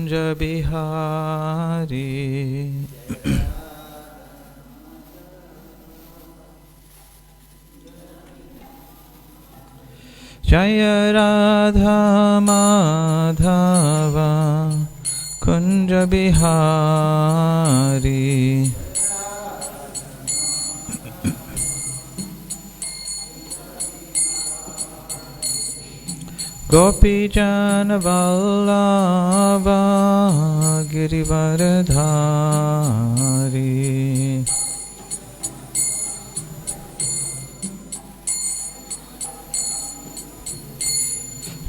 Kunja Bihari. Jaya Radha Madhava Kunja Bihari. Gopi Jana Vallabha Girivaradhari.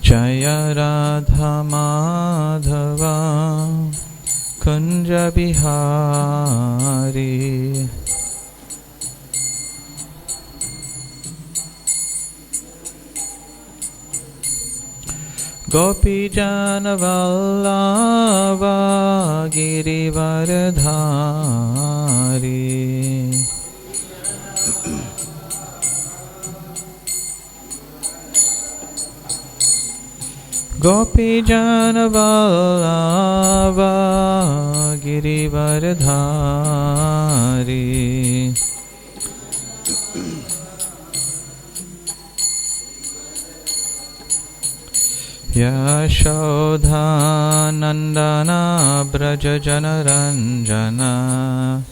Jaya Radha Madhava Kunja Bihari. Gopi Jana Vallabha Girivaradhari. Gopi Jana Vallabha Girivaradhari. Yashodha Nandana Braja Jana Ranjana.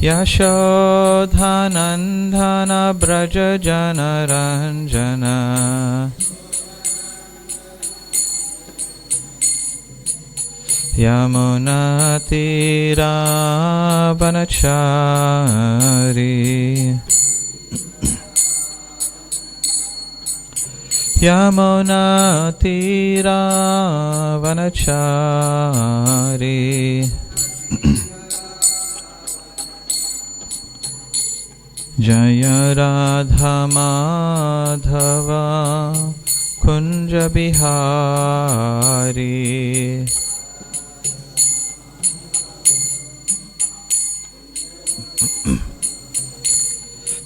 Yashodha Nandana Braja Jana Ranjana. Yamuna Tira Vanachari. Yamuna Tira Vanachari. Jaya Radha Madhava Kunja Bihari.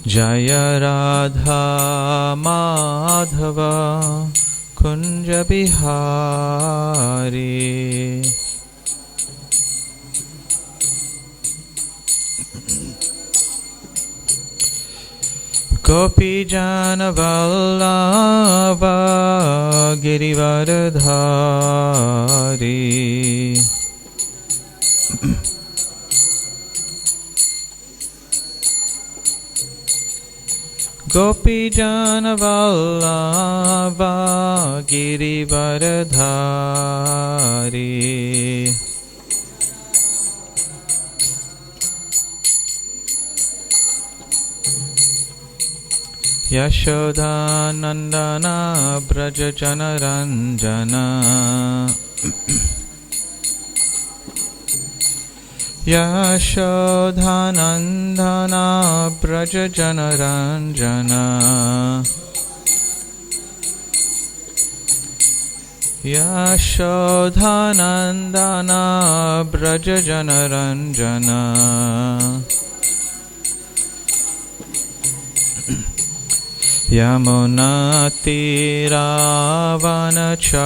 Jaya Radha Madhava Kunja Bihari. Gopi Jana Vallabha Girivaradhari. Gopi Jana Vallabha Girivaradhari. Yashodha Nandana Braja Jana Ranjana. Yashodha Nandana Braja Jana Ranjana. Yashodha Nandana Braja Jana Ranjana. Yamuna Tira Vanachari.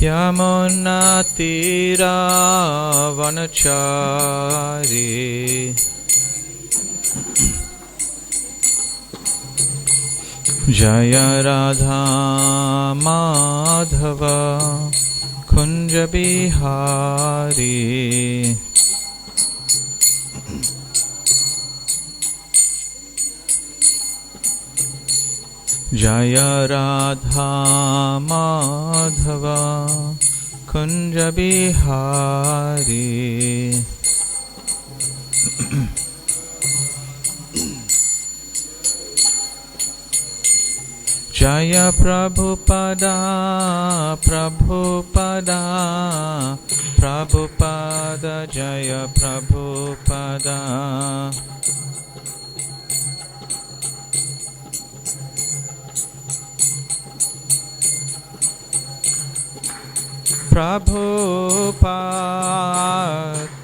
Yamuna Tira Vanachari. Jaya Radha Madhava Kunja Bihari. Jaya Radha Madhava Kunja Bihari. Jaya Prabhupada, Prabhupada, Prabhupada, Jaya Prabhupada. Prabhupada,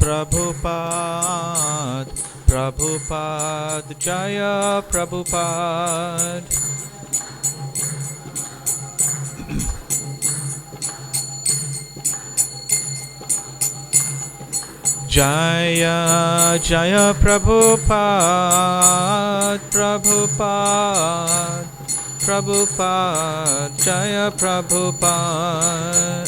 Prabhupada, Prabhupada, Jaya Prabhupada. Jaya Jaya Prabhupada, Prabhupada, Prabhupada, Jaya Prabhupada.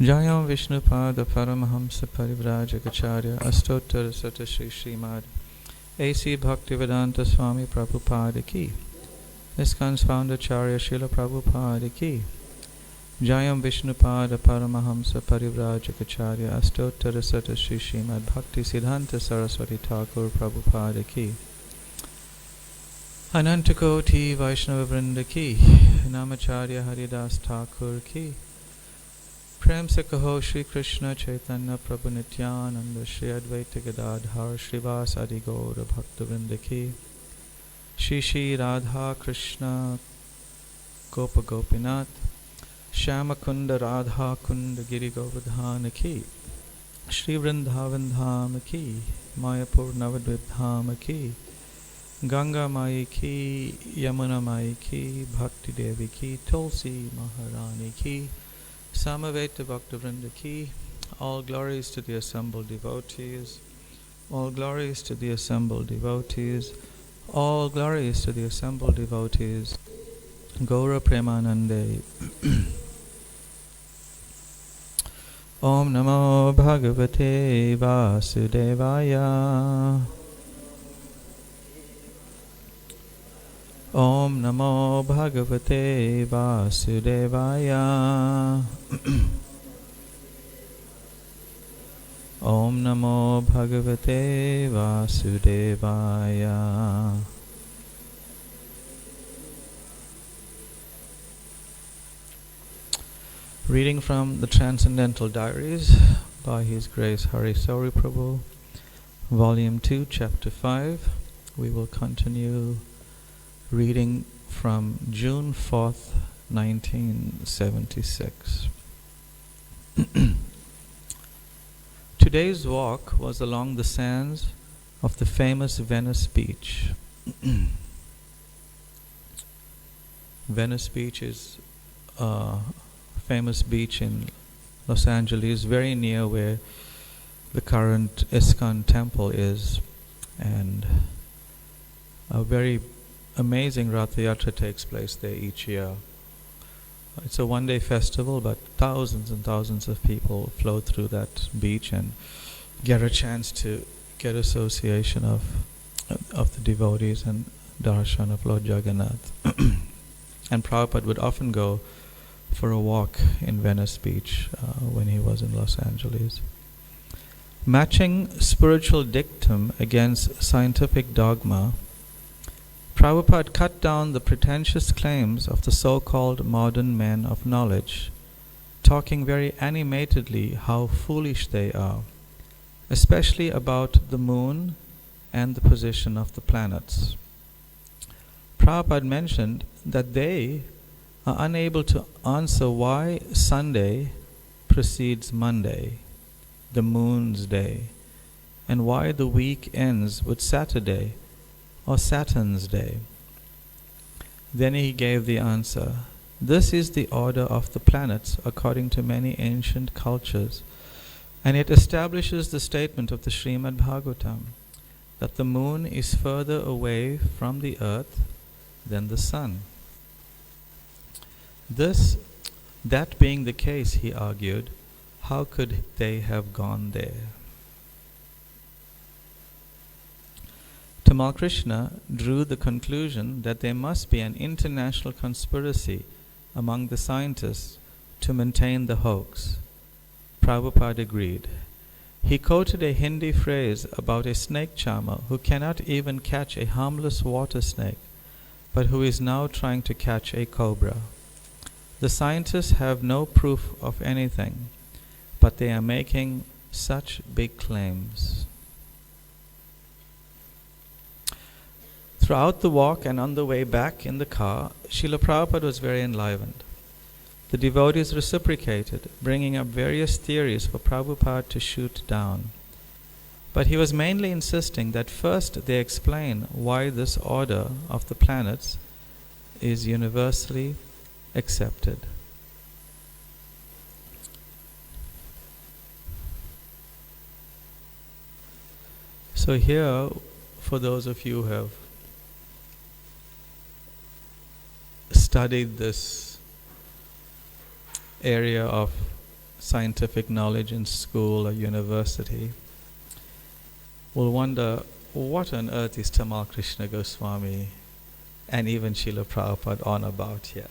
Jayam Vishnupada Paramahamsa Parivrajagacharya Astottara Sata Shri Srimad A.C. Bhaktivedanta Swami Prabhupada Ki. ISKCON's founder Charya Srila Prabhupada Ki. Jayam Vishnupada Paramahamsa Parivrajagacharya Astottara Sata Shri Srimad Bhakti Siddhanta Saraswati Thakur Prabhupada Ki. Anantakoti Vaishnava Vrinda Ki. Namacharya Haridas Thakur Ki. Prem se kaho Shri Krishna Chaitanya Prabhu Nityananda Shri Advaita Gadadhar Shrivas Adi Gaura Bhakta Vrinda Ki. Shri Shri Radha Krishna Gopa Gopinath Shyama Kunda Radha Kunda Giri Govardhana Ki. Shri Vrindavan Dham Ki. Mayapur Navadvip Dham Ki. Ganga Mai Ki. Yamuna Mai Ki. Bhakti Devi Ki. Tulsi Maharani Ki. Samaveta Bhaktivinoda Ki. All glories to the assembled devotees. All glories to the assembled devotees. All glories to the assembled devotees. Gaura Premanande. Om Namo Bhagavate Vasudevaya. Om Namo Bhagavate Vasudevaya. Om Namo Bhagavate Vasudevaya. Reading from the Transcendental Diaries by His Grace Hari Sauri Prabhu, Volume 2, Chapter 5. We will continue reading from June 4th, 1976. Today's walk was along the sands of the famous Venice Beach. Venice Beach is a famous beach in Los Angeles, very near where the current ISKCON temple is, and a very amazing Rath Yatra takes place there each year. It's a one-day festival, but thousands and thousands of people flow through that beach and get a chance to get association of the devotees and darshan of Lord Jagannath. And Prabhupada would often go for a walk in Venice Beach when he was in Los Angeles. Matching spiritual dictum against scientific dogma, Prabhupada cut down the pretentious claims of the so-called modern men of knowledge, talking very animatedly how foolish they are, especially about the moon and the position of the planets. Prabhupada mentioned that they are unable to answer why Sunday precedes Monday, the moon's day, and why the week ends with Saturday or Saturn's day. Then he gave the answer. This is the order of the planets according to many ancient cultures, and it establishes the statement of the Srimad Bhagavatam that the moon is further away from the earth than the sun. That being the case, he argued, how could they have gone there? Tamal Krishna drew the conclusion that there must be an international conspiracy among the scientists to maintain the hoax. Prabhupada agreed. He quoted a Hindi phrase about a snake charmer who cannot even catch a harmless water snake, but who is now trying to catch a cobra. The scientists have no proof of anything, but they are making such big claims. Throughout the walk and on the way back in the car, Srila Prabhupada was very enlivened. The devotees reciprocated, bringing up various theories for Prabhupada to shoot down. But he was mainly insisting that first they explain why this order of the planets is universally accepted. So here, for those of you who have studied this area of scientific knowledge in school or university, will wonder, what on earth is Tamal Krishna Goswami and even Srila Prabhupada on about here?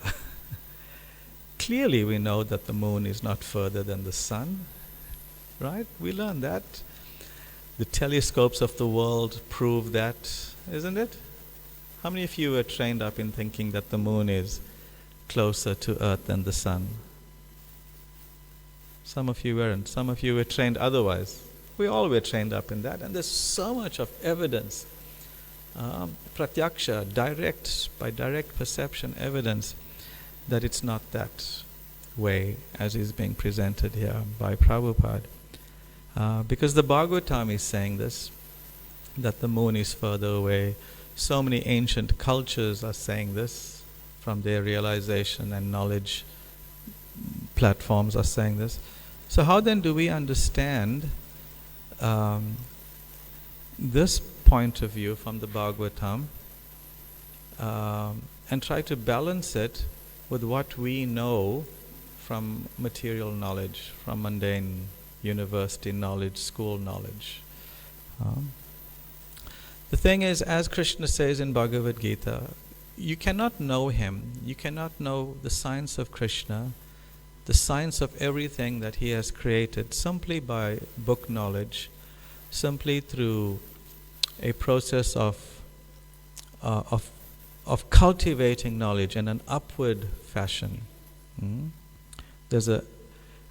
Clearly we know that the moon is not further than the sun, right? We learned that. The telescopes of the world prove that, isn't it? How many of you are trained up in thinking that the moon is closer to Earth than the sun? Some of you weren't. Some of you were trained otherwise. We all were trained up in that. And there's so much of evidence, pratyaksha, by direct perception evidence, that it's not that way as is being presented here by Prabhupada. Because the Bhagavatam is saying this, that the moon is further away. So many ancient cultures are saying this from their realization and knowledge platforms are saying this. So how then do we understand this point of view from the Bhagavatam and try to balance it with what we know from material knowledge, from mundane university knowledge, school knowledge? The thing is, as Krishna says in Bhagavad Gita, you cannot know him, you cannot know the science of Krishna, the science of everything that he has created simply by book knowledge, simply through a process of cultivating knowledge in an upward fashion. There's an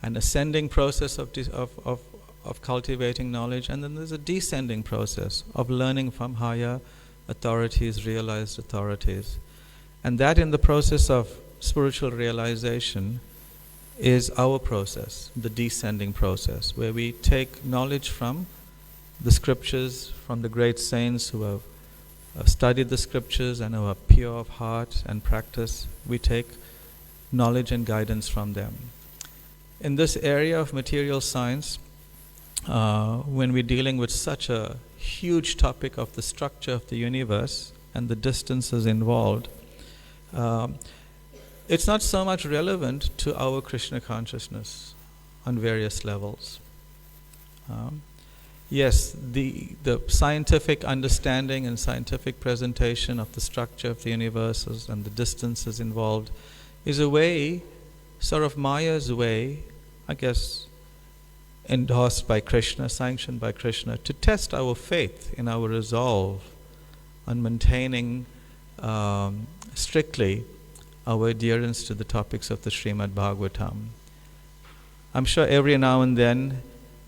ascending process of cultivating knowledge, and then there's a descending process of learning from higher authorities, realized authorities. And that in the process of spiritual realization is our process, the descending process, where we take knowledge from the scriptures, from the great saints who have studied the scriptures and who are pure of heart and practice. We take knowledge and guidance from them. In this area of material science, when we're dealing with such a huge topic of the structure of the universe and the distances involved, it's not so much relevant to our Krishna consciousness on various levels. Yes, the scientific understanding and scientific presentation of the structure of the universes and the distances involved is a way, sort of Maya's way, I guess, endorsed by Krishna, sanctioned by Krishna, to test our faith in our resolve on maintaining strictly our adherence to the topics of the Srimad Bhagavatam. I'm sure every now and then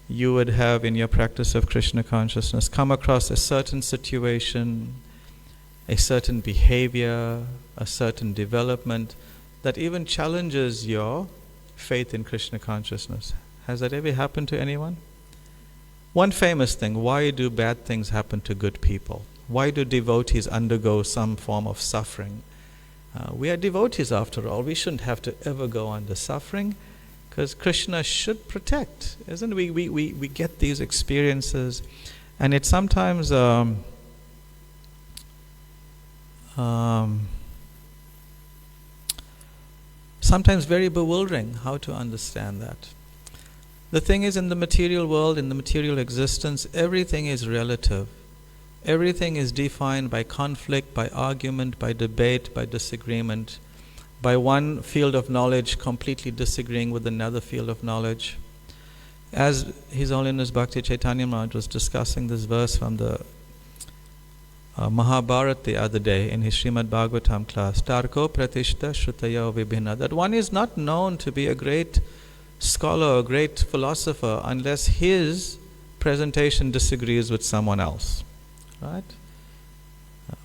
you would have in your practice of Krishna consciousness come across a certain situation, a certain behavior, a certain development that even challenges your faith in Krishna consciousness. Has that ever happened to anyone? One famous thing, why do bad things happen to good people? Why do devotees undergo some form of suffering? We are devotees after all. We shouldn't have to ever go under suffering, because Krishna should protect, isn't it? We get these experiences, and it's sometimes sometimes very bewildering how to understand that. The thing is, in the material world, in the material existence, everything is relative. Everything is defined by conflict, by argument, by debate, by disagreement, by one field of knowledge completely disagreeing with another field of knowledge. As His Holiness Bhakti Chaitanya Maharaj was discussing this verse from the Mahabharata the other day in his Srimad Bhagavatam class, Tarko Pratishta Shrutaya Vibhina, that one is not known to be a great scholar, a great philosopher, unless his presentation disagrees with someone else. Right?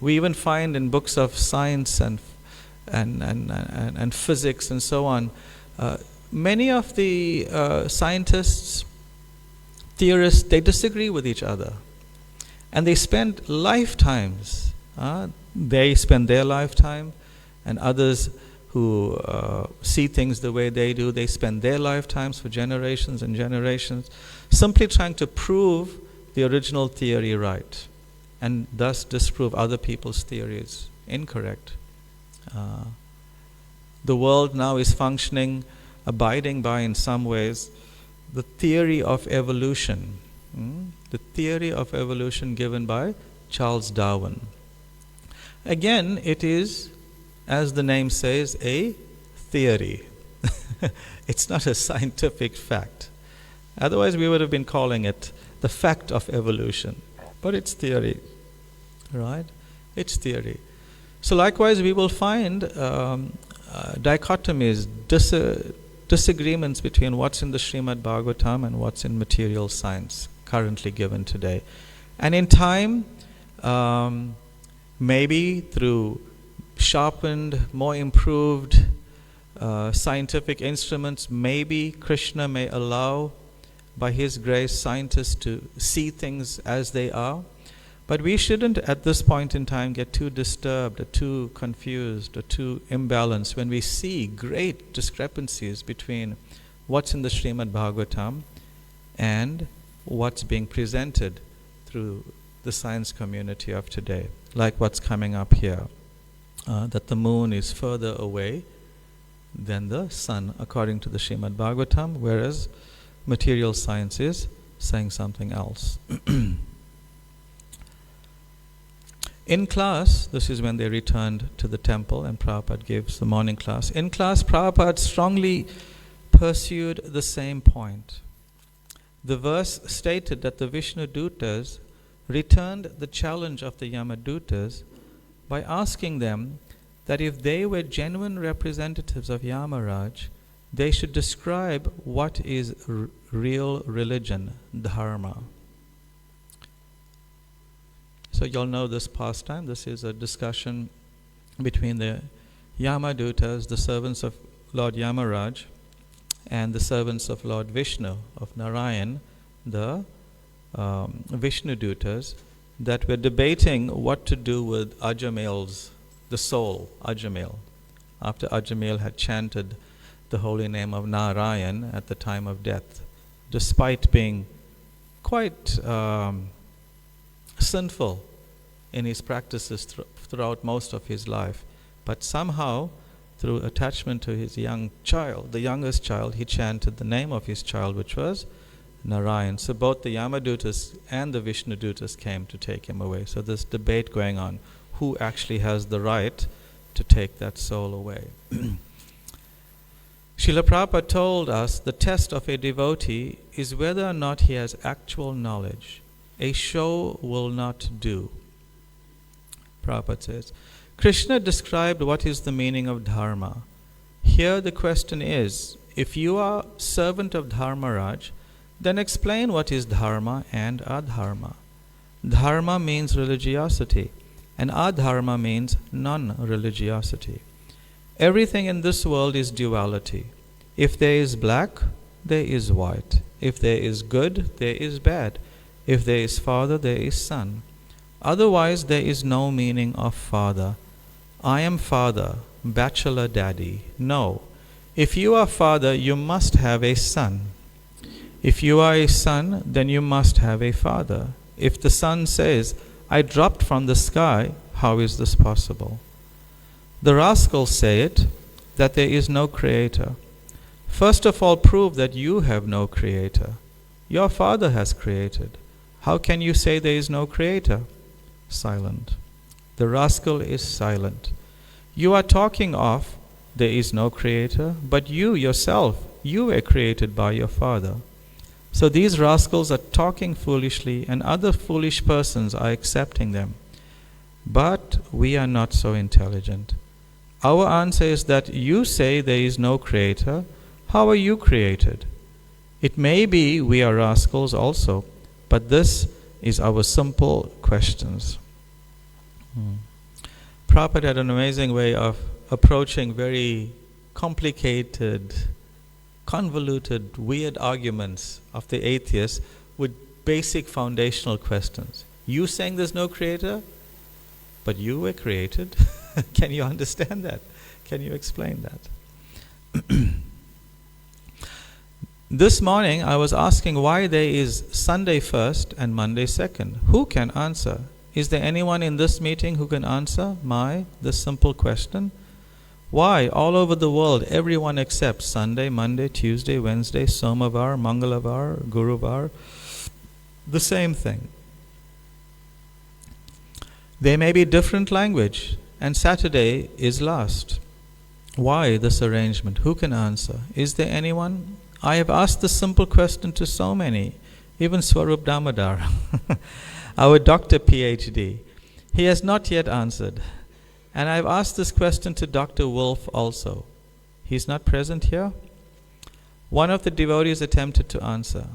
We even find in books of science and physics and so on, many of the scientists, theorists, they disagree with each other. And they spend lifetimes. They spend their lifetime, and others who see things the way they do, they spend their lifetimes for generations and generations simply trying to prove the original theory right, and thus disprove other people's theories incorrect. The world now is functioning, abiding by, in some ways, the theory of evolution. The theory of evolution given by Charles Darwin. Again, it is, as the name says, a theory. It's not a scientific fact. Otherwise, we would have been calling it the fact of evolution. But it's theory, right? It's theory. So likewise, we will find dichotomies, disagreements between what's in the Srimad Bhagavatam and what's in material science currently given today. And in time, maybe through sharpened, more improved scientific instruments, maybe Krishna may allow, by his grace, scientists to see things as they are. But we shouldn't, at this point in time, get too disturbed or too confused or too imbalanced when we see great discrepancies between what's in the Srimad Bhagavatam and what's being presented through the science community of today. Like what's coming up here, that the moon is further away than the sun, according to the Srimad Bhagavatam, whereas material science is saying something else. In class, this is when they returned to the temple and Prabhupada gives the morning class. In class, Prabhupada strongly pursued the same point. The verse stated that the Vishnu Dutas returned the challenge of the Yamadutas by asking them that if they were genuine representatives of Yamaraj, they should describe what is real religion, dharma. So you'll know this pastime. This is a discussion between the Yamadutas, the servants of Lord Yamaraj, and the servants of Lord Vishnu, of Narayan, the Vishnu Dutas, that were debating what to do with Ajamel's, the soul, Ajamel, after Ajamel had chanted the holy name of Narayan at the time of death, despite being quite sinful in his practices throughout most of his life. But somehow, through attachment to his young child, the youngest child, he chanted the name of his child, which was Narayan. So both the Yamadutas and the Vishnu Dutas came to take him away. So this debate going on, who actually has the right to take that soul away. Srila Prabhupada told us the test of a devotee is whether or not he has actual knowledge. A show will not do. Prabhupada says, Krishna described what is the meaning of dharma. Here the question is, if you are servant of Dharmaraj, then explain what is dharma and adharma. Dharma means religiosity, and adharma means non-religiosity. Everything in this world is duality. If there is black, there is white. If there is good, there is bad. If there is father, there is son. Otherwise, there is no meaning of father. I am father, bachelor daddy. No. If you are father, you must have a son. If you are a son, then you must have a father. If the son says, I dropped from the sky, how is this possible? The rascals say it, that there is no creator. First of all, prove that you have no creator. Your father has created. How can you say there is no creator? Silent. The rascal is silent. You are talking of there is no creator, but you yourself, you were created by your father. So these rascals are talking foolishly, and other foolish persons are accepting them. But we are not so intelligent. Our answer is that you say there is no creator. How are you created? It may be we are rascals also, but this is our simple questions. Prabhupada had an amazing way of approaching very complicated, convoluted, weird arguments of the atheists with basic foundational questions. You saying there's no creator, but you were created. Can you understand that? Can you explain that? This morning I was asking why there is Sunday first and Monday second. Who can answer? Is there anyone in this meeting who can answer this simple question? Why all over the world everyone accepts Sunday, Monday, Tuesday, Wednesday, Somavar, Mangalavar, Guruvar, the same thing? There may be different language, and Saturday is last. Why this arrangement? Who can answer? Is there anyone? I have asked this simple question to so many, even Swarup Damodar, our doctor PhD. He has not yet answered. And I've asked this question to Dr. Wolf also. He's not present here. One of the devotees attempted to answer.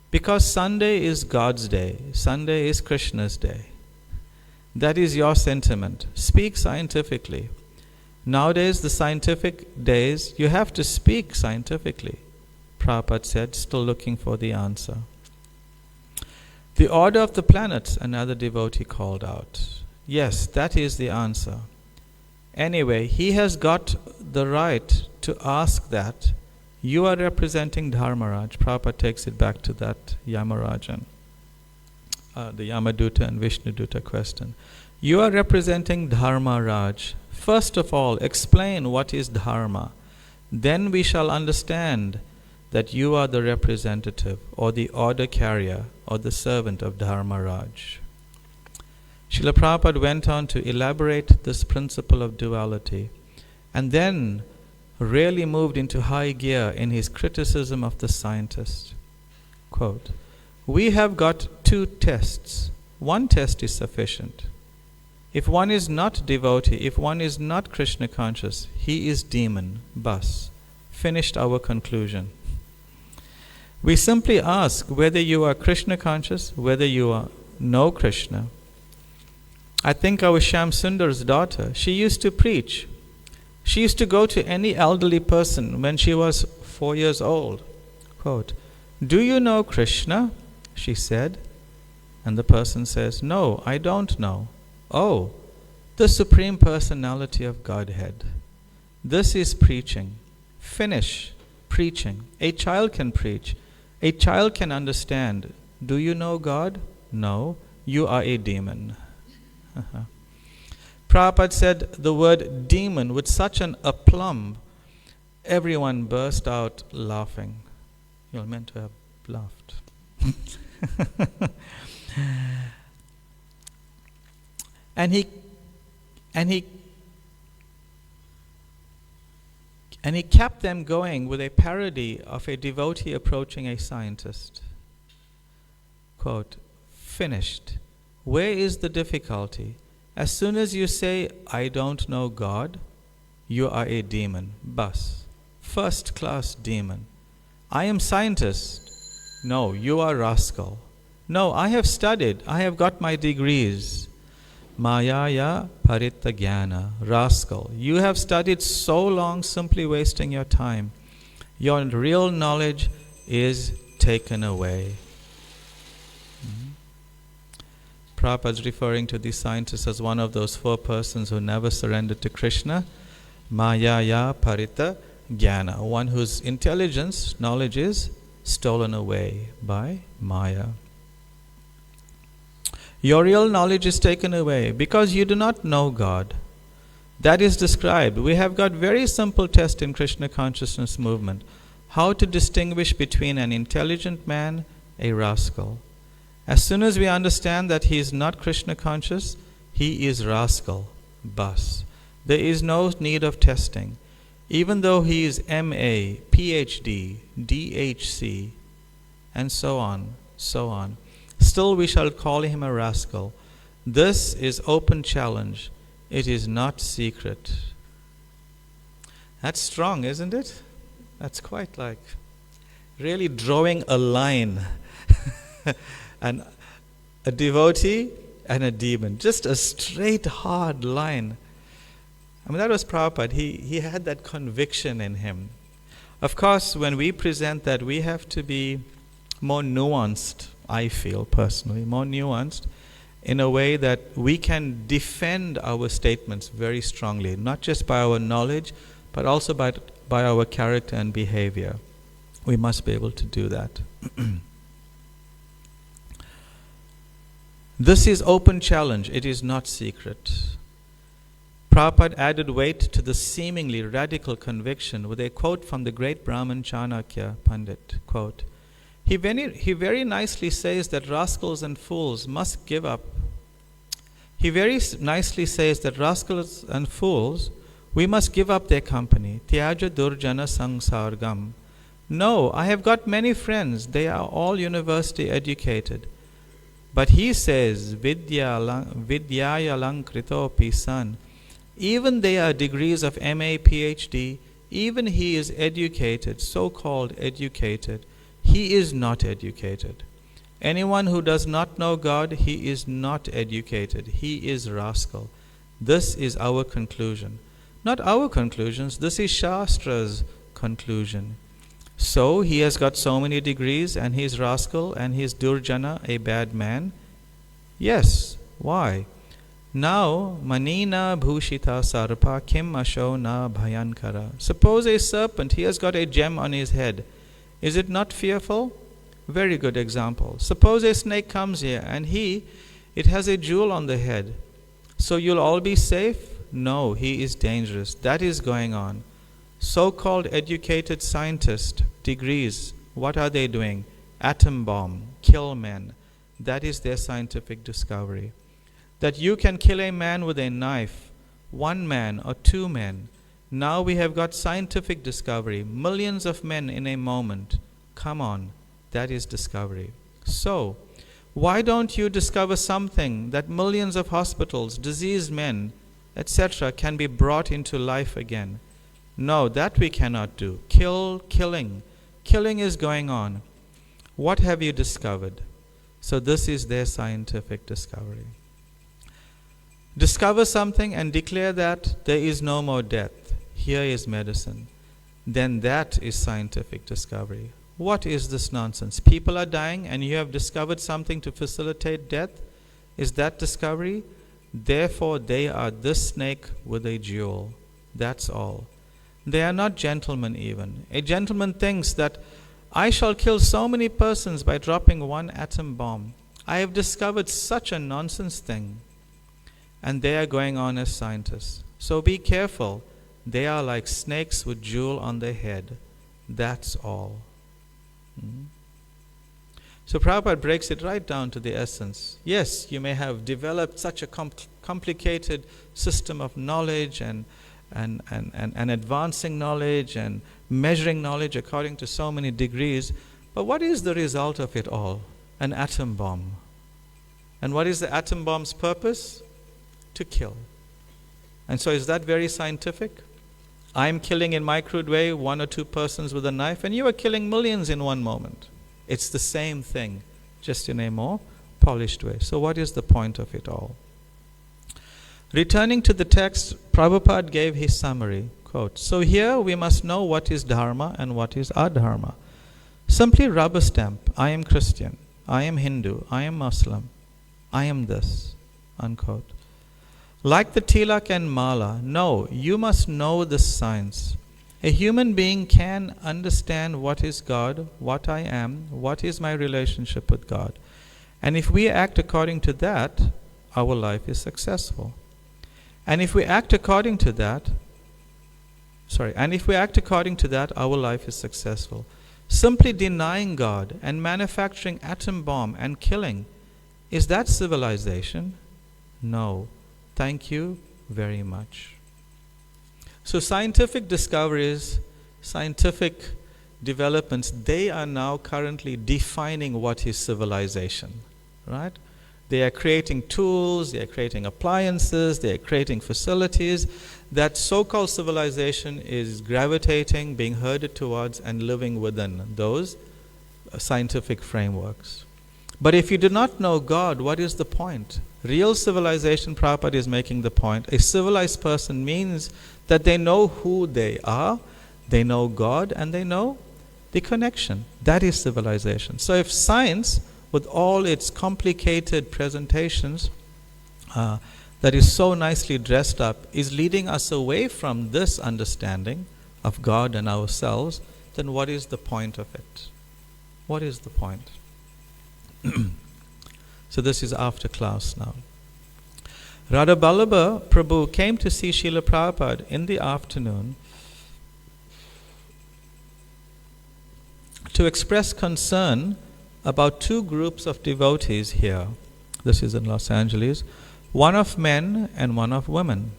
Because Sunday is God's day, Sunday is Krishna's day. That is your sentiment. Speak scientifically. Nowadays, the scientific days, you have to speak scientifically. Prabhupada said, still looking for the answer. The order of the planets, another devotee called out. Yes, that is the answer. Anyway, he has got the right to ask that. You are representing Dharmaraj. Prabhupada takes it back to that Yamarajan, the Yamaduta and Vishnuduta question. You are representing Dharmaraj. First of all, explain what is Dharma. Then we shall understand that you are the representative or the order carrier or the servant of Dharmaraj. Srila Prabhupada went on to elaborate this principle of duality and then really moved into high gear in his criticism of the scientist. Quote, we have got two tests. One test is sufficient. If one is not devotee, if one is not Krishna conscious, he is demon, bas. Finished our conclusion. We simply ask whether you are Krishna conscious, whether you know Krishna. I think our Shyam Sundar's daughter, she used to preach. She used to go to any elderly person when she was 4 years old. Quote, do you know Krishna? She said. And the person says, no, I don't know. Oh, the Supreme Personality of Godhead. This is preaching. Finish preaching. A child can preach. A child can understand. Do you know God? No, you are a demon. Prabhupada said the word demon with such an aplomb, everyone burst out laughing. You're meant to have laughed. And he kept them going with a parody of a devotee approaching a scientist. Quote, finished. Where is the difficulty? As soon as you say, I don't know God, you are a demon. Bas. First class demon. I am scientist. No, you are rascal. No, I have studied. I have got my degrees. Mayaya paritta jnana. Rascal. You have studied so long simply wasting your time. Your real knowledge is taken away. Prabhupada is referring to these scientists as one of those 4 persons who never surrendered to Krishna. Mayaya paritta jnana. One whose intelligence, knowledge is stolen away by Maya. Your real knowledge is taken away because you do not know God. That is described. We have got very simple test in Krishna consciousness movement. How to distinguish between an intelligent man, a rascal. As soon as we understand that he is not Krishna conscious, he is rascal, bas. There is no need of testing. Even though he is MA, PhD, DHC, and so on. Still we shall call him a rascal. This is open challenge. It is not secret. That's strong, isn't it? That's quite like really drawing a line. And a devotee and a demon. Just a straight, hard line. I mean, that was Prabhupada. He had that conviction in him. Of course, when we present that, we have to be more nuanced, I feel personally, more nuanced in a way that we can defend our statements very strongly, not just by our knowledge, but also by our character and behavior. We must be able to do that. This is open challenge. It is not secret. Prabhupada added weight to the seemingly radical conviction with a quote from the great Brahmin Chanakya Pandit. Quote, He very nicely says that rascals and fools must give up. He very nicely says that rascals and fools, we must give up their company. Tyaja durjana sangsargam. No, I have got many friends. They are all university educated. But he says, vidyaya lankritopi san. Even they are degrees of MA, PhD. Even he is educated, so-called educated. He is not educated. Anyone who does not know God, he is not educated. He is rascal. This is our conclusion. Not our conclusions, this is Shastra's conclusion. So he has got so many degrees and he is rascal and he is Durjana, a bad man. Yes, why? Now, manina bhushita sarpa kim asho na bhayankara. Suppose a serpent, he has got a gem on his head. Is it not fearful? Very good example. Suppose a snake comes here and it has a jewel on the head. So you'll all be safe? No, he is dangerous. That is going on. So-called educated scientists, degrees, what are they doing? Atom bomb, kill men. That is their scientific discovery. That you can kill a man with a knife, one man or two men. Now we have got scientific discovery, millions of men in a moment. Come on, that is discovery. So, why don't you discover something that millions of hospitals, diseased men, etc. can be brought into life again? No, that we cannot do. Killing. Killing is going on. What have you discovered? So this is their scientific discovery. Discover something and declare that there is no more death. Here is medicine. Then that is scientific discovery. What is this nonsense? People are dying and you have discovered something to facilitate death? Is that discovery? Therefore they are this snake with a jewel. That's all. They are not gentlemen even. A gentleman thinks that I shall kill so many persons by dropping one atom bomb. I have discovered such a nonsense thing. And they are going on as scientists. So be careful. They are like snakes with jewel on their head. That's all. So Prabhupada breaks it right down to the essence. Yes, you may have developed such a complicated system of knowledge and advancing knowledge and measuring knowledge according to so many degrees, but what is the result of it all? An atom bomb. And what is the atom bomb's purpose? To kill. And so is that very scientific? I'm killing in my crude way one or two persons with a knife, and you are killing millions in one moment. It's the same thing, just in a more polished way. So what is the point of it all? Returning to the text, Prabhupada gave his summary, quote, so here we must know what is dharma and what is adharma. Simply rubber stamp, I am Christian, I am Hindu, I am Muslim, I am this, unquote. Like the tilak and mala, no, you must know this science. A human being can understand what is God, what I am, what is my relationship with God. And if we act according to that, our life is successful. And if we act according to that, our life is successful. Simply denying God and manufacturing atom bomb and killing, is that civilization? No. Thank you very much. So scientific discoveries, scientific developments, they are now currently defining what is civilization, right? They are creating tools, they are creating appliances, they are creating facilities that so-called civilization is gravitating, being herded towards, and living within those scientific frameworks. But if you do not know God, what is the point? Real civilization, Prabhupada is making the point, a civilized person means that they know who they are, they know God, and they know the connection. That is civilization. So if science, with all its complicated presentations, that is so nicely dressed up, is leading us away from this understanding of God and ourselves, then what is the point of it? What is the point? So this is after class now. Radha Ballabha Prabhu came to see Srila Prabhupada in the afternoon to express concern about two groups of devotees here. This is in Los Angeles. One of men and one of women,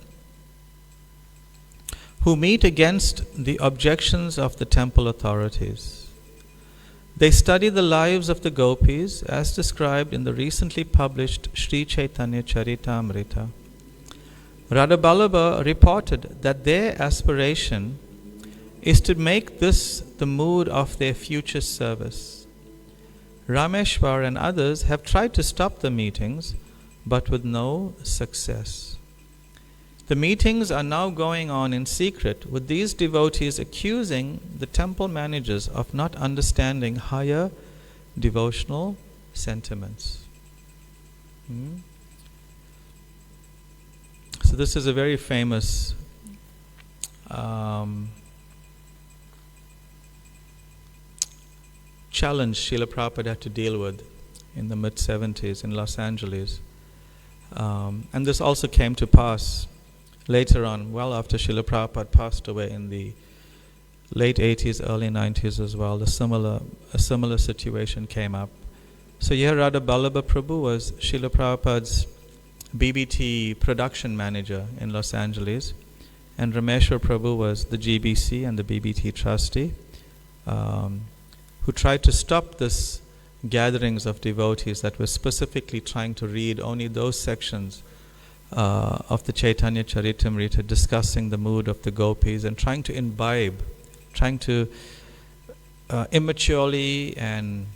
who meet against the objections of the temple authorities. They study the lives of the gopis as described in the recently published Sri Chaitanya Charitamrita. Radha Ballabha reported that their aspiration is to make this the mood of their future service. Rameshwar and others have tried to stop the meetings, but with no success. The meetings are now going on in secret, with these devotees accusing the temple managers of not understanding higher devotional sentiments. So this is a very famous challenge Srila Prabhupada had to deal with in the mid-70s in Los Angeles. And this also came to pass later on, well after Srila Prabhupada passed away in the late 80s, early 90s as well. A similar situation came up. So here Radha Ballabha Prabhu was Srila Prabhupada's BBT production manager in Los Angeles, and Rameshwar Prabhu was the GBC and the BBT trustee, who tried to stop this gatherings of devotees that were specifically trying to read only those sections of the Chaitanya Charitamrita discussing the mood of the gopis and trying to imbibe, trying to immaturely and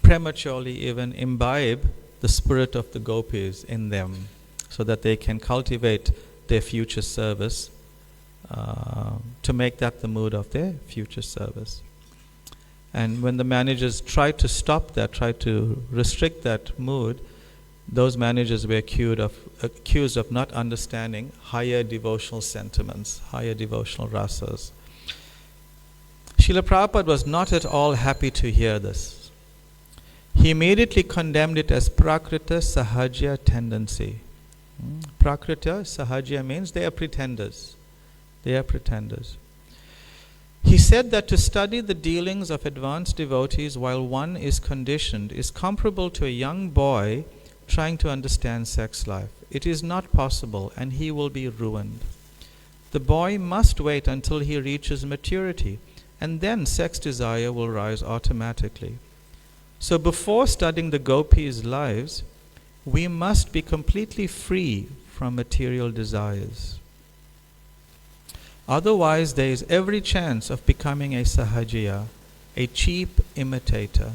prematurely even imbibe the spirit of the gopis in them so that they can cultivate their future service, to make that the mood of their future service. And when the managers tried to stop that, tried to restrict that mood, those managers were accused of not understanding higher devotional sentiments, higher devotional rasas. Srila Prabhupada was not at all happy to hear this. He immediately condemned it as Prakrita Sahajya tendency. Prakrita Sahajya means they are pretenders. They are pretenders. He said that to study the dealings of advanced devotees while one is conditioned is comparable to a young boy trying to understand sex life. It is not possible, and he will be ruined. The boy must wait until he reaches maturity, and then sex desire will rise automatically. So before studying the gopis' lives, we must be completely free from material desires. Otherwise, there is every chance of becoming a sahajiya, a cheap imitator.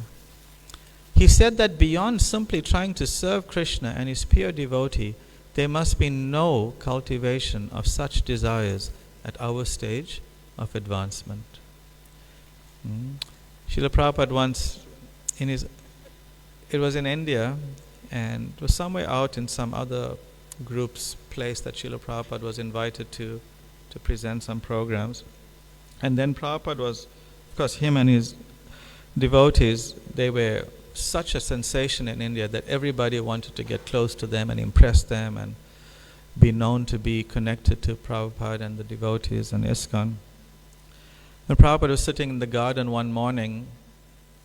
He said that beyond simply trying to serve Krishna and his pure devotee, there must be no cultivation of such desires at our stage of advancement. Srila Prabhupada once, it was in India, and it was somewhere out in some other group's place that Srila Prabhupada was invited to present some programs. And then Prabhupada was, of course, him and his devotees, they were such a sensation in India that everybody wanted to get close to them and impress them and be known to be connected to Prabhupada and the devotees and ISKCON. When Prabhupada was sitting in the garden one morning,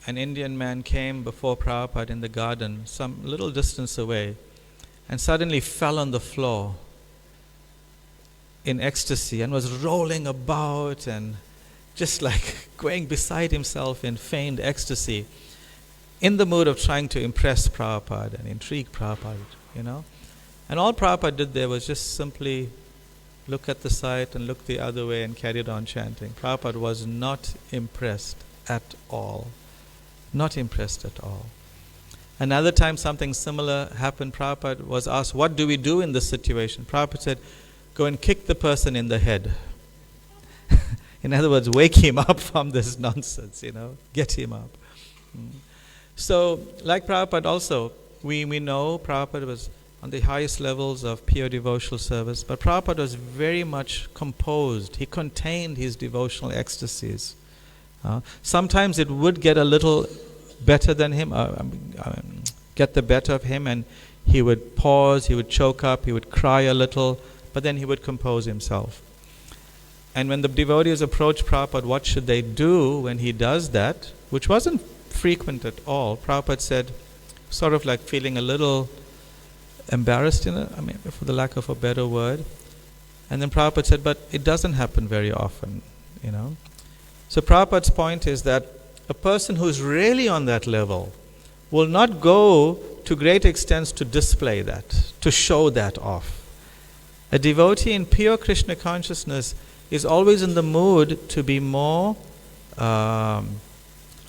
an Indian man came before Prabhupada in the garden, some little distance away, and suddenly fell on the floor in ecstasy and was rolling about and just like going beside himself in feigned ecstasy, in the mood of trying to impress Prabhupada and intrigue Prabhupada, And all Prabhupada did there was just simply look at the sight and look the other way and carried on chanting. Prabhupada was not impressed at all. Not impressed at all. Another time something similar happened. Prabhupada was asked, what do we do in this situation? Prabhupada said, go and kick the person in the head. In other words, wake him up from this nonsense, get him up. So, like Prabhupada also, we know Prabhupada was on the highest levels of pure devotional service, but Prabhupada was very much composed. He contained his devotional ecstasies. Sometimes it would get a little better than him, get the better of him, and he would pause, he would choke up, he would cry a little, but then he would compose himself. And when the devotees approached Prabhupada, what should they do when he does that, which wasn't frequent at all, Prabhupada said, sort of like feeling a little embarrassed, for the lack of a better word. And then Prabhupada said, but it doesn't happen very often, So Prabhupada's point is that a person who's really on that level will not go to great extents to display that, to show that off. A devotee in pure Krishna consciousness is always in the mood to be more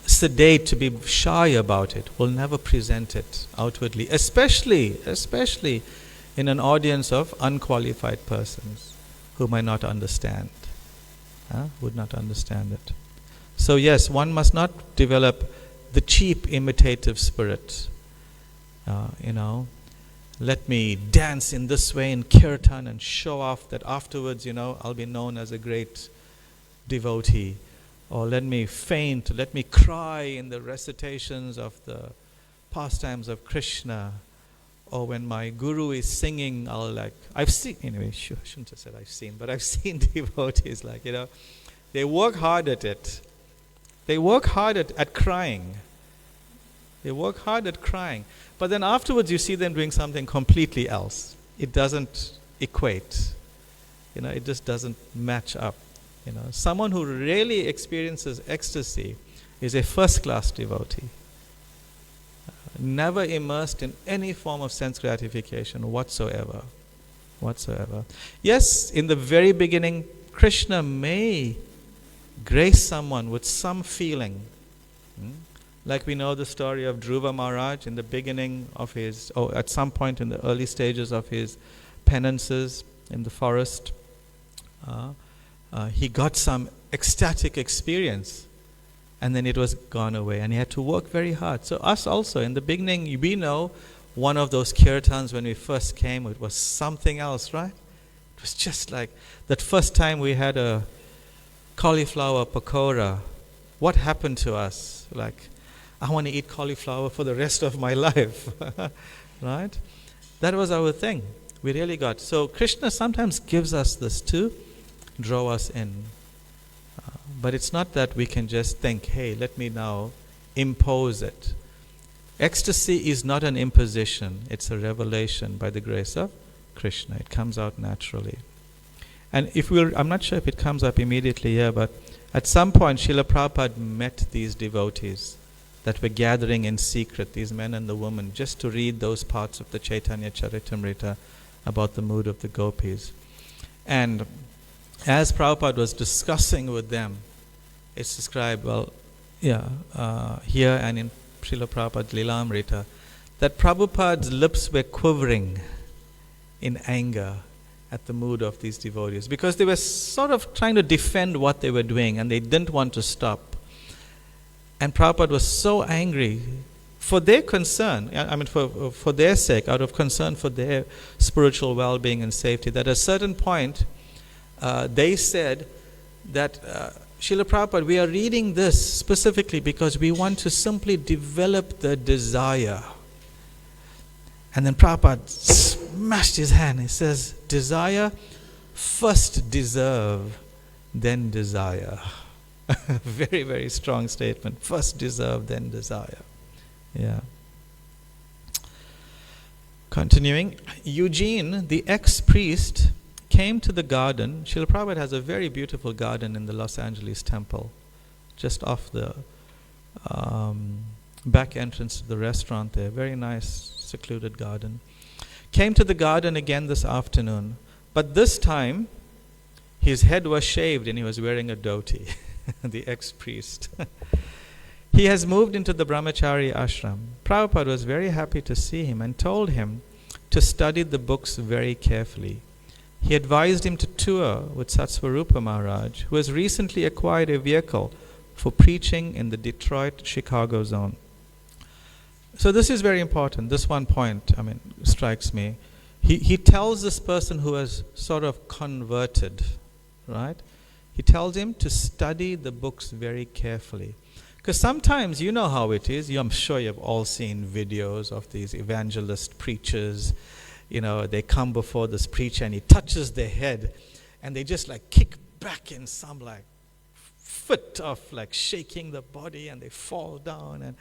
sedate, to be shy about it, will never present it outwardly, especially in an audience of unqualified persons who might not understand, would not understand it. So yes, one must not develop the cheap imitative spirit. Let me dance in this way in kirtan and show off that afterwards, I'll be known as a great devotee. Or let me faint, let me cry in the recitations of the pastimes of Krishna. Or when my guru is singing, I've seen, anyway, I shouldn't have said I've seen, but I've seen devotees they work hard at it. They work hard at crying. They work hard at crying. But then afterwards you see them doing something completely else. It doesn't equate. It just doesn't match up. Someone who really experiences ecstasy is a first-class devotee. Never immersed in any form of sense gratification whatsoever. Yes, in the very beginning, Krishna may grace someone with some feeling. Like we know the story of Dhruva Maharaj in the beginning of at some point in the early stages of his penances in the forest. He got some ecstatic experience, and then it was gone away, and he had to work very hard. So us also, in the beginning, we know one of those kirtans when we first came, it was something else, right? It was just like that first time we had a cauliflower pakora. What happened to us? I want to eat cauliflower for the rest of my life, right? That was our thing. We really got. So Krishna sometimes gives us this to draw us in. But it's not that we can just think, hey, let me now impose it. Ecstasy is not an imposition. It's a revelation by the grace of Krishna. It comes out naturally. And I'm not sure if it comes up immediately here, but at some point Srila Prabhupada met these devotees that were gathering in secret, these men and the women, just to read those parts of the Chaitanya Charitamrita about the mood of the gopis. And as Prabhupada was discussing with them, it's described, here and in Srila Prabhupada's Lilamrita, that Prabhupada's lips were quivering in anger at the mood of these devotees, because they were sort of trying to defend what they were doing and they didn't want to stop. And Prabhupada was so angry for their concern, for their sake, out of concern for their spiritual well-being and safety, that at a certain point they said that Srila Prabhupada, we are reading this specifically because we want to simply develop the desire. And then Prabhupada smashed his hand. He says, desire, first deserve, then desire. Very, very strong statement. First deserve, then desire. Yeah. Continuing, Eugene, the ex-priest, came to the garden. Srila Prabhupada has a very beautiful garden in the Los Angeles temple, just off the back entrance to the restaurant there. Very nice, secluded garden. Came to the garden again this afternoon, but this time his head was shaved and he was wearing a dhoti. The ex-priest. He has moved into the Brahmachari ashram. Prabhupada was very happy to see him and told him to study the books very carefully. He advised him to tour with Swarup Maharaj, who has recently acquired a vehicle for preaching in the Detroit-Chicago zone. So this is very important. This one point, strikes me. He tells this person who has sort of converted, right? He tells him to study the books very carefully. Because sometimes, you know how it is. I'm sure you've all seen videos of these evangelist preachers. They come before this preacher and he touches their head and they just like kick back in some like fit of like shaking the body and they fall down. And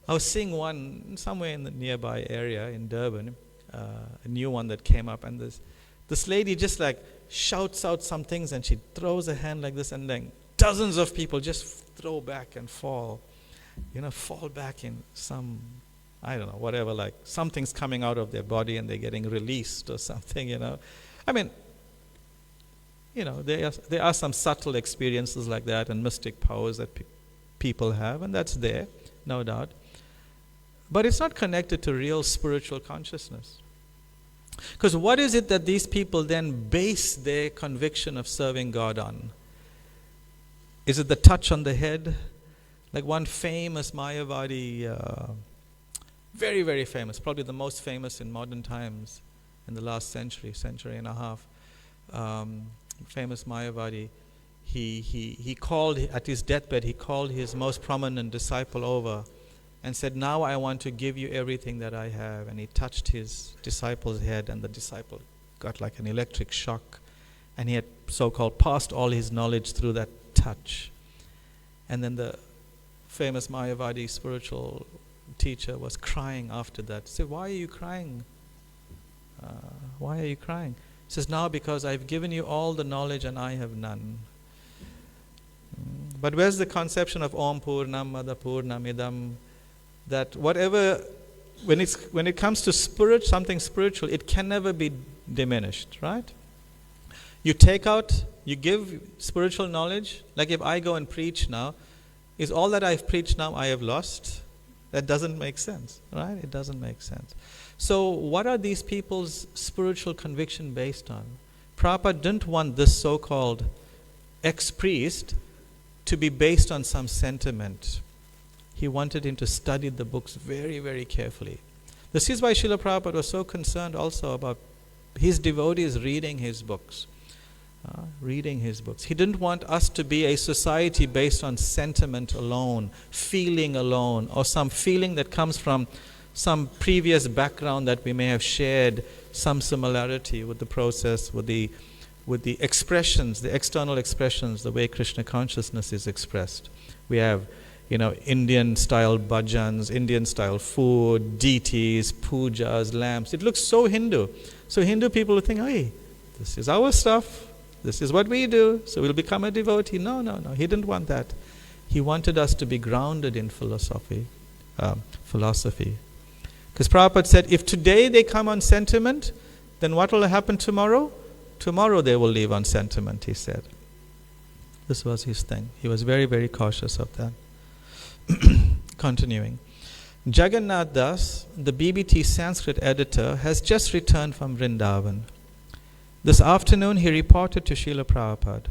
I was seeing one somewhere in the nearby area in Durban, a new one that came up, and this lady just like shouts out some things and she throws a hand like this, and then dozens of people just throw back and fall back in some, I don't know, whatever, like something's coming out of their body and they're getting released or something, there are some subtle experiences like that and mystic powers that people have, and that's there, no doubt. But it's not connected to real spiritual consciousness. Because what is it that these people then base their conviction of serving God on? Is it the touch on the head? Like one famous Mayavadi, very, very famous, probably the most famous in modern times in the last century and a half, famous Mayavadi, he called, at his deathbed, he called his most prominent disciple over and said, "Now I want to give you everything that I have." And he touched his disciple's head, and the disciple got like an electric shock, and he had so-called passed all his knowledge through that touch. And then the famous Mayavadi spiritual teacher was crying after that. He said, "Why are you crying? Why are you crying?" He says, "Now because I've given you all the knowledge and I have none." But where's the conception of Om Purnam Mada Purnam Idam? That whatever, when it comes to something spiritual, it can never be diminished, right? You give spiritual knowledge. Like if I go and preach now, is all that I've preached now I have lost? That doesn't make sense, right? It doesn't make sense. So what are these people's spiritual conviction based on? Prabhupada didn't want this so-called ex-priest to be based on some sentiment. He wanted him to study the books very, very carefully. This is why Srila Prabhupada was so concerned also about his devotees reading his books. He didn't want us to be a society based on sentiment alone, feeling alone, or some feeling that comes from some previous background that we may have shared some similarity with the process, with the expressions, the external expressions, the way Krishna consciousness is expressed. We have Indian-style bhajans, Indian-style food, deities, pujas, lamps. It looks so Hindu. So Hindu people will think, "Hey, this is our stuff. This is what we do. So we'll become a devotee." No. He didn't want that. He wanted us to be grounded in philosophy. Because Prabhupada said, if today they come on sentiment, then what will happen tomorrow? Tomorrow they will live on sentiment, he said. This was his thing. He was very, very cautious of that. Continuing. Jagannath Das, the BBT Sanskrit editor, has just returned from Vrindavan. This afternoon he reported to Srila Prabhupada.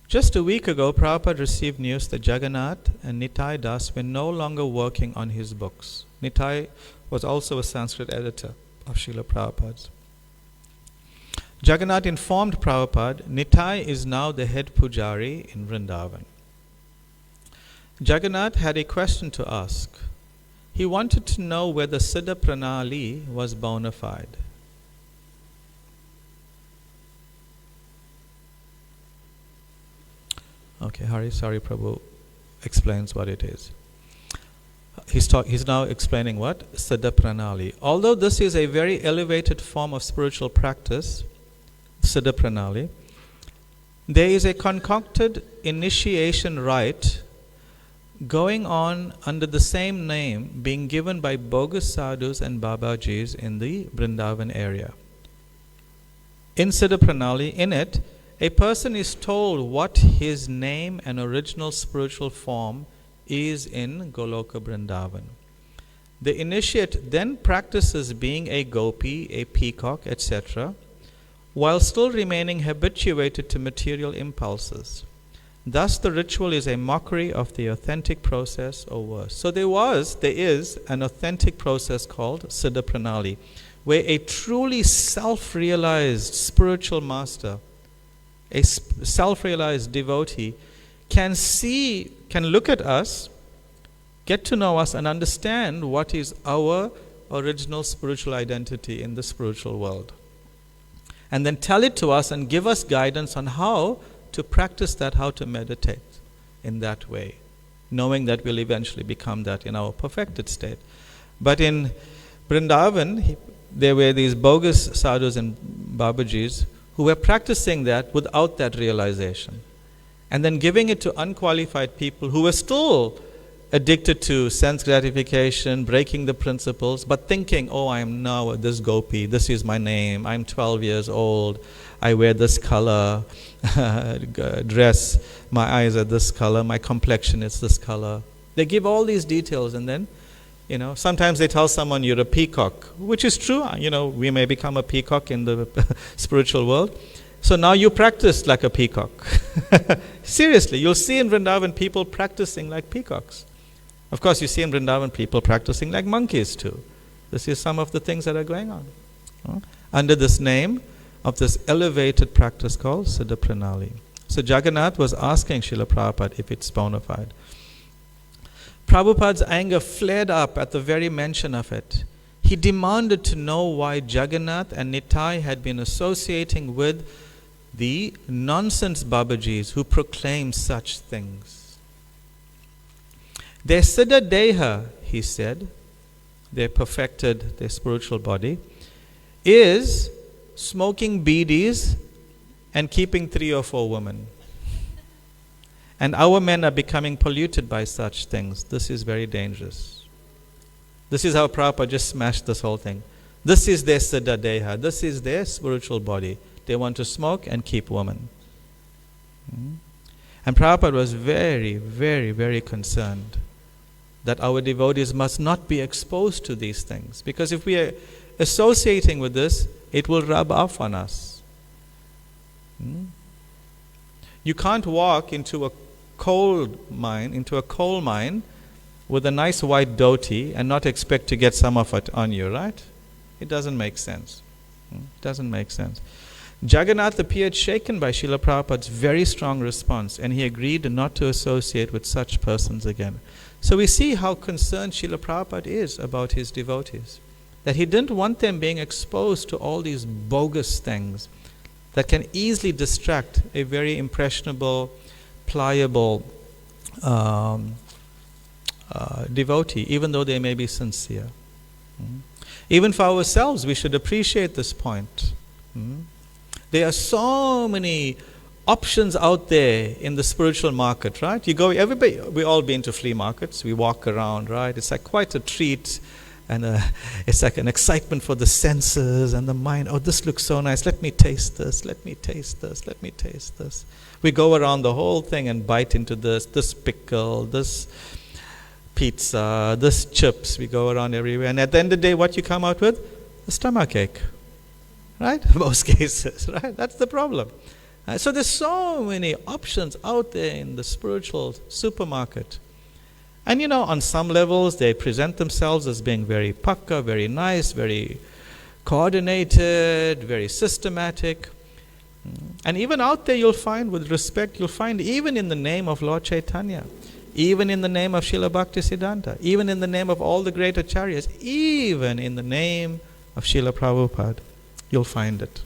Just a week ago, Prabhupada received news that Jagannath and Nitai Das were no longer working on his books. Nitai was also a Sanskrit editor of Srila Prabhupada's. Jagannath informed Prabhupada, Nitai is now the head pujari in Vrindavan. Jagannath had a question to ask. He wanted to know whether Siddha Pranali was bona fide. Okay, Hari Prabhu explains what it is. He's now explaining what? Siddha Pranali. Although this is a very elevated form of spiritual practice, Siddha Pranali, there is a concocted initiation rite going on under the same name being given by bogus sadhus and babajis in the Vrindavan area. In Siddha Pranali, in it, a person is told what his name and original spiritual form is in Goloka Vrindavan. The initiate then practices being a gopi, a peacock, etc., while still remaining habituated to material impulses. Thus, the ritual is a mockery of the authentic process, or worse. So there is an authentic process called Siddha Pranali, where a truly self-realized spiritual master, a self-realized devotee, can look at us, get to know us, and understand what is our original spiritual identity in the spiritual world. And then tell it to us and give us guidance on how to practice that, how to meditate in that way, knowing that we'll eventually become that in our perfected state. But in Vrindavan, there were these bogus sadhus and babajis who were practicing that without that realization, and then giving it to unqualified people who were still addicted to sense gratification, breaking the principles, but thinking, oh, I am now this gopi, this is my name, I'm 12 years old, I wear this color dress, my eyes are this color, my complexion is this color. They give all these details, and then, sometimes they tell someone you're a peacock, which is true. We may become a peacock in the spiritual world. So now you practice like a peacock. Seriously, you'll see in Vrindavan people practicing like peacocks. Of course, you see in Vrindavan people practicing like monkeys too. This is some of the things that are going on. Under this name of this elevated practice called Siddha Pranali. So Jagannath was asking Srila Prabhupada if it's bona fide. Prabhupada's anger flared up at the very mention of it. He demanded to know why Jagannath and Nitai had been associating with the nonsense Babajis who proclaim such things. Their Siddha Deha, he said, they perfected their spiritual body, is smoking bidis and keeping 3 or 4 women. And our men are becoming polluted by such things. This is very dangerous. This is how Prabhupada just smashed this whole thing. This is their Siddha Deha. This is their spiritual body. They want to smoke and keep women. And Prabhupada was very, very, very concerned that our devotees must not be exposed to these things. Because if we are associating with this, it will rub off on us. You can't walk into a coal mine with a nice white dhoti and not expect to get some of it on you, right? It doesn't make sense. It doesn't make sense. Jagannath appeared shaken by Srila Prabhupada's very strong response, and he agreed not to associate with such persons again. So we see how concerned Srila Prabhupada is about his devotees, that he didn't want them being exposed to all these bogus things that can easily distract a very impressionable, pliable devotee, even though they may be sincere. Even for ourselves, we should appreciate this point. There are so many options out there in the spiritual market, right? We all been to flea markets, we walk around, right? It's like quite a treat, and it's like an excitement for the senses and the mind. Oh, this looks so nice, let me taste this, let me taste this, let me taste this. We go around the whole thing and bite into this pickle, this pizza, this chips. We go around everywhere, and at the end of the day, what you come out with? A stomachache, right? In most cases, right? That's the problem. So there's so many options out there in the spiritual supermarket. And on some levels, they present themselves as being very pakka, very nice, very coordinated, very systematic. And even out there, you'll find, with respect, you'll find even in the name of Lord Chaitanya, even in the name of Srila Bhaktisiddhanta, even in the name of all the great acharyas, even in the name of Srila Prabhupada, you'll find it.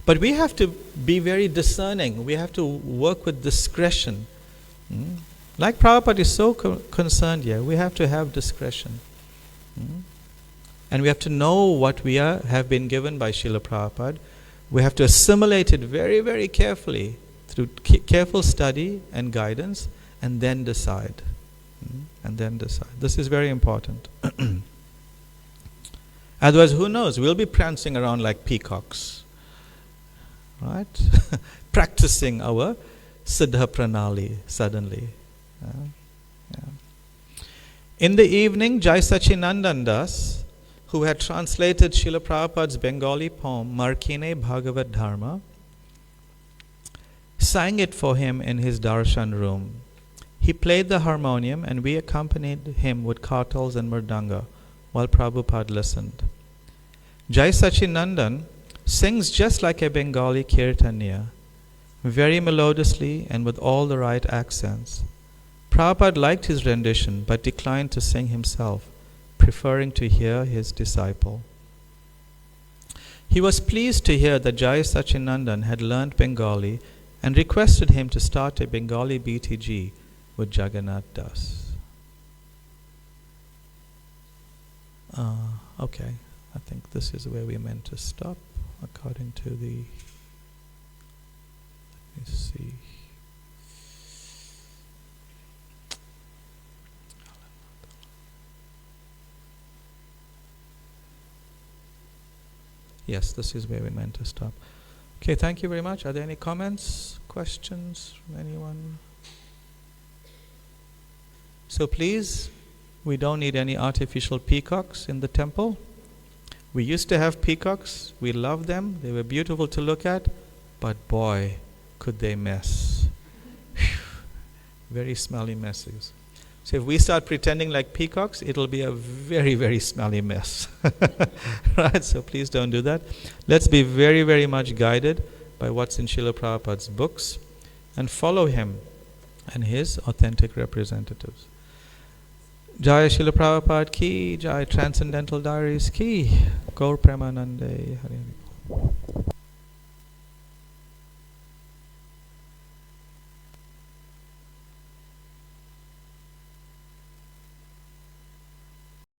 But we have to be very discerning. We have to work with discretion. Like Prabhupada is so concerned here, we have to have discretion. And we have to know what we have been given by Srila Prabhupada. We have to assimilate it very, very carefully through careful study and guidance, and then decide. This is very important. Otherwise, who knows? We'll be prancing around like peacocks, right? Practicing our Siddha Pranali suddenly. Yeah. In the evening, Jai Sachinandan Das, who had translated Srila Prabhupada's Bengali poem Markine Bhagavad Dharma, sang it for him in his darshan room. He played the harmonium and we accompanied him with kartals and mridanga while Prabhupada listened. Jai Sachinandan sings just like a Bengali kirtaniya, very melodiously and with all the right accents. Prabhupada liked his rendition but declined to sing himself, preferring to hear his disciple. He was pleased to hear that Jai Sachinandan had learned Bengali and requested him to start a Bengali BTG with Jagannath Das. Okay, I think this is where we meant to stop according to the... Let me see. Yes, this is where we meant to stop. Okay, thank you very much. Are there any comments, questions from anyone? So please, we don't need any artificial peacocks in the temple. We used to have peacocks. We loved them. They were beautiful to look at. But boy, could they mess. Very smelly messes. So if we start pretending like peacocks, it'll be a very, very smelly mess. Right? So please don't do that. Let's be very, very much guided by what's in Srila Prabhupada's books and follow him and his authentic representatives. Jai Srila Prabhupada ki, Jai Transcendental Diaries ki, Gaur Premanande Hari.